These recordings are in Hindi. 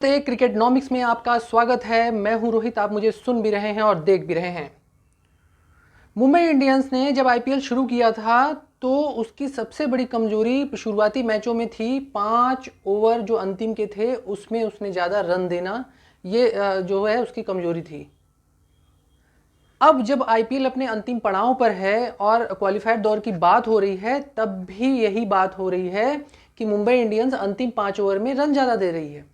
एक क्रिकेटनॉमिक्स में आपका स्वागत है। मैं हूं रोहित, आप मुझे सुन भी रहे हैं और देख भी रहे हैं। मुंबई इंडियंस ने जब आईपीएल शुरू किया था तो उसकी सबसे बड़ी कमजोरी शुरुआती मैचों में थी। 5 ओवर जो अंतिम के थे उसमें उसने ज़्यादा रन देना, ये जो है उसकी कमजोरी थी। अब जब आईपीएल अपने अंतिम पड़ाव पर है और क्वालिफायर दौर की बात हो रही है, तब भी यही बात हो रही है कि मुंबई इंडियंस अंतिम 5 ओवर में रन ज़्यादा दे रही है।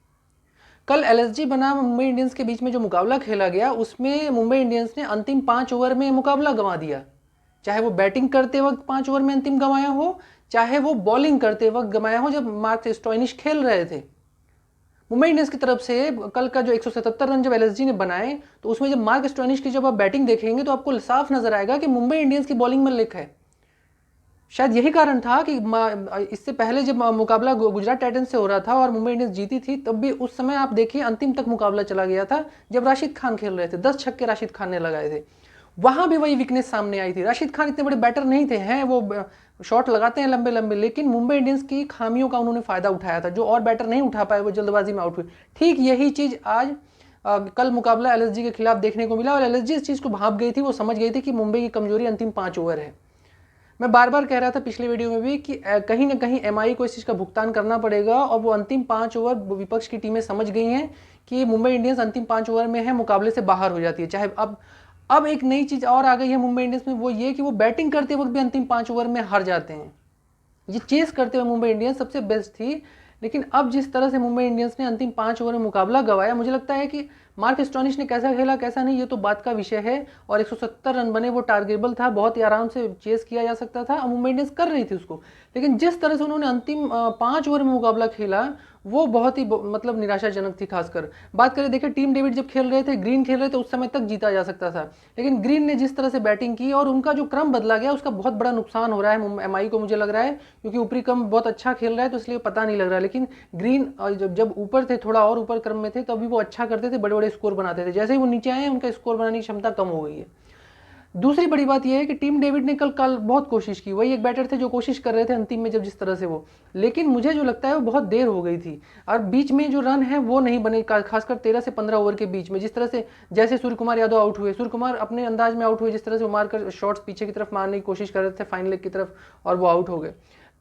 कल एलएसजी बनाम मुंबई इंडियंस के बीच में जो मुकाबला खेला गया उसमें मुंबई इंडियंस ने अंतिम 5 ओवर में मुकाबला गंवा दिया। चाहे वो बैटिंग करते वक्त 5 ओवर में अंतिम गंवाया हो, चाहे वो बॉलिंग करते वक्त गंवाया हो जब मार्क स्टोइनिस खेल रहे थे। मुंबई इंडियंस की तरफ से कल का जो 177 रन जब एलएसजी ने बनाए, तो उसमें जब मार्क स्टोइनिस की जब आप बैटिंग देखेंगे तो आपको साफ नजर आएगा कि मुंबई इंडियंस की बॉलिंग में लिक है। शायद यही कारण था कि इससे पहले जब मुकाबला गुजरात टाइटंस से हो रहा था और मुंबई इंडियंस जीती थी, तब भी उस समय आप देखिए अंतिम तक मुकाबला चला गया था जब राशिद खान खेल रहे थे। 10 छक्के राशिद खान ने लगाए थे। वहां भी वही वीकनेस सामने आई थी। राशिद खान इतने बड़े बैटर नहीं थे, हैं वो शॉट लगाते हैं लंबे लंबे, लेकिन मुंबई इंडियंस की खामियों का उन्होंने फायदा उठाया था। जो और बैटर नहीं उठा पाए वो जल्दबाजी में आउट हुए। ठीक यही चीज आज कल मुकाबला एलएसजी के खिलाफ देखने को मिला और एलएसजी इस चीज को भाप गई थी। वो समझ गई थी कि मुंबई की कमजोरी अंतिम 5 ओवर है। मैं बार बार कह रहा था पिछले वीडियो में भी कि कहीं ना कहीं एमआई को इस चीज़ का भुगतान करना पड़ेगा और वो अंतिम 5 ओवर विपक्ष की टीमें समझ गई हैं कि मुंबई इंडियंस अंतिम 5 ओवर में है, मुकाबले से बाहर हो जाती है। चाहे अब एक नई चीज़ और आ गई है मुंबई इंडियंस में, वो ये कि वो बैटिंग करते वक्त भी अंतिम 5 ओवर में हार जाते हैं। ये चेस करते हुए मुंबई इंडियंस सबसे बेस्ट थी, लेकिन अब जिस तरह से मुंबई इंडियंस ने अंतिम 5 ओवर में मुकाबला गंवाया, मुझे लगता है कि मार्क स्टोइनिस ने कैसा खेला कैसा नहीं ये तो बात का विषय है। और 170 रन बने, वो टारगेटेबल था, बहुत ही आराम से चेस किया जा सकता था और मुंबई इंडियंस कर रही थी उसको। लेकिन जिस तरह से उन्होंने अंतिम 5 ओवर में मुकाबला खेला वो बहुत ही मतलब निराशाजनक थी। खासकर बात करें, देखिए टीम डेविड जब खेल रहे थे, ग्रीन खेल रहे थे, उस समय तक जीता जा सकता था। लेकिन ग्रीन ने जिस तरह से बैटिंग की और उनका जो क्रम बदला गया, उसका बहुत बड़ा नुकसान हो रहा है एमआई को, मुझे लग रहा है, क्योंकि ऊपरी क्रम बहुत अच्छा खेल रहा है तो इसलिए पता नहीं लग रहा है। लेकिन ग्रीन जब ऊपर थे, थोड़ा और ऊपर क्रम में थे, तभी वो अच्छा करते थे, बड़े बड़े स्कोर बनाते थे। जैसे ही वो नीचे आए उनका स्कोर बनाने की क्षमता कम हो गई है। दूसरी बड़ी बात यह है कि टीम डेविड ने कल बहुत कोशिश की। वही एक बैटर थे जो कोशिश कर रहे थे अंतिम में, जब जिस तरह से वो, लेकिन मुझे जो लगता है वो बहुत देर हो गई थी और बीच में जो रन है वो नहीं बने, खासकर 13 से 15 ओवर के बीच में। जिस तरह से जैसे सूर्य कुमार यादव आउट हुए, सूर्य कुमार अपने अंदाज में आउट हुए, जिस तरह से वो मारकर शॉट्स पीछे की तरफ मारने की कोशिश कर रहे थे फाइन लेग की तरफ, और वो आउट हो गए।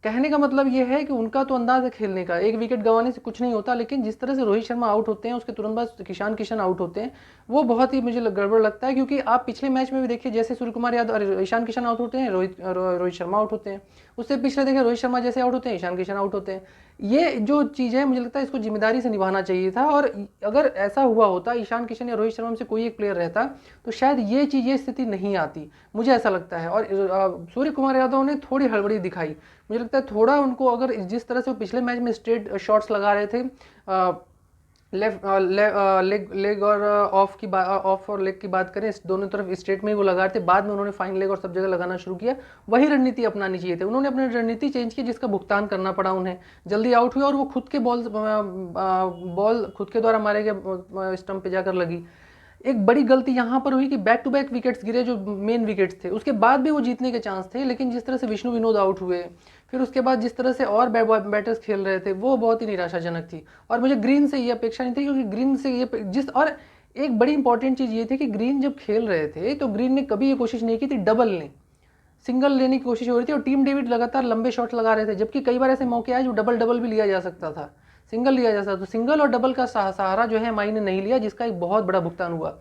कहने का मतलब ये है कि उनका तो अंदाज है खेलने का, एक विकेट गंवाने से कुछ नहीं होता, लेकिन जिस तरह से रोहित शर्मा आउट होते हैं उसके तुरंत बाद ईशान किशन आउट होते हैं, वो बहुत ही मुझे गड़बड़ लगता है। क्योंकि आप पिछले मैच में भी देखिए, जैसे सूर्य कुमार यादव, ईशान किशन आउट होते हैं, रोहित शर्मा आउट होते हैं। उससे पिछले देखिए, रोहित शर्मा जैसे आउट होते हैं, ईशान किशन आउट होते हैं। ये जो चीज़ है, मुझे लगता है इसको जिम्मेदारी से निभाना चाहिए था। और अगर ऐसा हुआ होता, ईशान किशन या रोहित शर्मा में से कोई एक प्लेयर रहता, तो शायद ये स्थिति नहीं आती, मुझे ऐसा लगता है। और सूर्य कुमार यादव ने थोड़ी हड़बड़ी दिखाई, मुझे लगता है थोड़ा उनको, अगर जिस तरह से वो पिछले मैच में स्ट्रेट शॉट्स लगा रहे थे, लेफ्ट लेग लेग और ऑफ और लेग की बात करें, इस दोनों तरफ स्ट्रेट में ही वो लगा रहे थे। बाद में उन्होंने फाइन लेग और सब जगह लगाना शुरू किया। वही रणनीति अपनानी चाहिए थी, उन्होंने अपनी रणनीति चेंज की, जिसका भुगतान करना पड़ा उन्हें। जल्दी आउट हुए और वो खुद के बॉल खुद के द्वारा मारे गए स्टंप पे जाकर लगी। एक बड़ी गलती यहाँ पर हुई कि बैक टू बैक विकेट्स गिरे, जो मेन विकेट्स थे। उसके बाद भी वो जीतने के चांस थे, लेकिन जिस तरह से विष्णु विनोद आउट हुए, फिर उसके बाद जिस तरह से और बैटर्स खेल रहे थे, वो बहुत ही निराशाजनक थी। और मुझे ग्रीन से ये अपेक्षा नहीं थी, क्योंकि ग्रीन से ये और एक बड़ी इंपॉर्टेंट चीज़ ये थी कि ग्रीन जब खेल रहे थे तो ग्रीन ने कभी ये कोशिश नहीं की थी डबल लें, सिंगल लेने की कोशिश हो रही थी। और टीम डेविड लगातार लंबे शॉट लगा रहे थे, जबकि कई बार ऐसे मौके आए जो डबल डबल भी लिया जा सकता था, सिंगल लिया जा सकता था। तो सिंगल और डबल का सहारा जो है एमआई ने नहीं लिया, जिसका एक बहुत बड़ा भुगतान हुआ।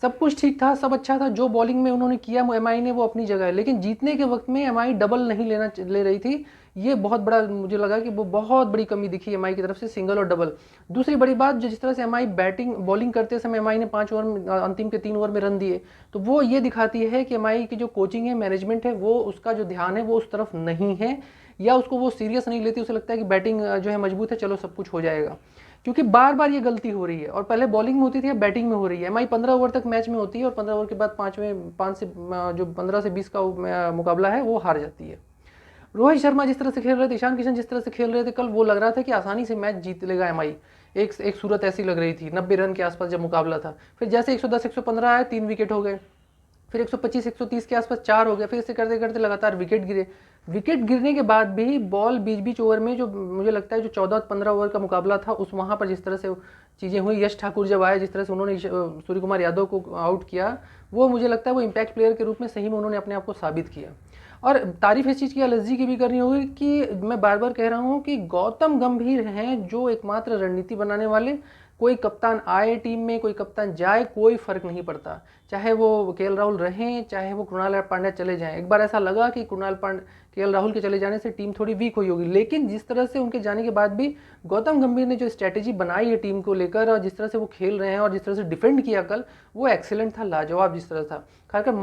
सब कुछ ठीक था, सब अच्छा था, जो बॉलिंग में उन्होंने किया एमआई ने वो अपनी जगह है, लेकिन जीतने के वक्त में एमआई डबल नहीं ले रही थी। ये बहुत बड़ा मुझे लगा कि वो बहुत बड़ी कमी दिखी एमआई की तरफ से, सिंगल और डबल। दूसरी बड़ी बात, जिस तरह से एमआई बॉलिंग करते समय एमआई ने 5 ओवर में, अंतिम के 3 ओवर में रन दिए, तो वो ये दिखाती है कि एमआई की जो कोचिंग है, मैनेजमेंट है, वो उसका जो ध्यान है वो उस तरफ नहीं है, या उसको वो सीरियस नहीं लेती। उसे लगता है कि बैटिंग जो है मजबूत है, चलो सब कुछ हो जाएगा। क्योंकि बार बार ये गलती हो रही है, और पहले बॉलिंग में होती थी, अब बैटिंग में हो रही है। एमआई 15 ओवर तक मैच में होती है और 15 ओवर के बाद 5 से जो 15 से 20 का मुकाबला है वो हार जाती है। रोहित शर्मा जिस तरह से खेल रहे थे, ईशान किशन जिस तरह से खेल रहे थे, कल वो लग रहा था कि आसानी से मैच जीत लेगा एमआई। एक सूरत ऐसी लग रही थी 90 रन के आसपास जब मुकाबला था। फिर जैसे 110 115 आए, 3 विकेट हो गए। फिर 125-130 के आसपास 4 हो गया, फिर इसे करते करते लगातार विकेट गिरे। विकेट गिरने के बाद भी बॉल बीच बीच ओवर में, जो मुझे लगता है जो 14-15 ओवर का मुकाबला था, उस वहाँ पर जिस तरह से चीज़ें हुई, यश ठाकुर जब आए, जिस तरह से उन्होंने सूर्य कुमार यादव को आउट किया, वो मुझे लगता है वो इम्पैक्ट प्लेयर के रूप में सही में उन्होंने अपने आप को साबित किया। और तारीफ इस चीज़ की एल की भी करनी होगी कि मैं बार बार कह रहा हूँ कि गौतम गंभीर हैं जो एकमात्र रणनीति बनाने वाले। कोई कप्तान आए टीम में, कोई कप्तान जाए, कोई फर्क नहीं पड़ता, चाहे वो केएल राहुल रहें, चाहे वो कृणाल पांड्या चले जाएं। एक बार ऐसा लगा कि केएल राहुल के चले जाने से टीम थोड़ी वीक हुई होगी, लेकिन जिस तरह से उनके जाने के बाद भी गौतम गंभीर ने जो स्ट्रैटेजी बनाई है टीम को लेकर, और जिस तरह से वो खेल रहे हैं और जिस तरह से डिफेंड किया कल, वो एक्सीलेंट था, लाजवाब जिस तरह था। खासकर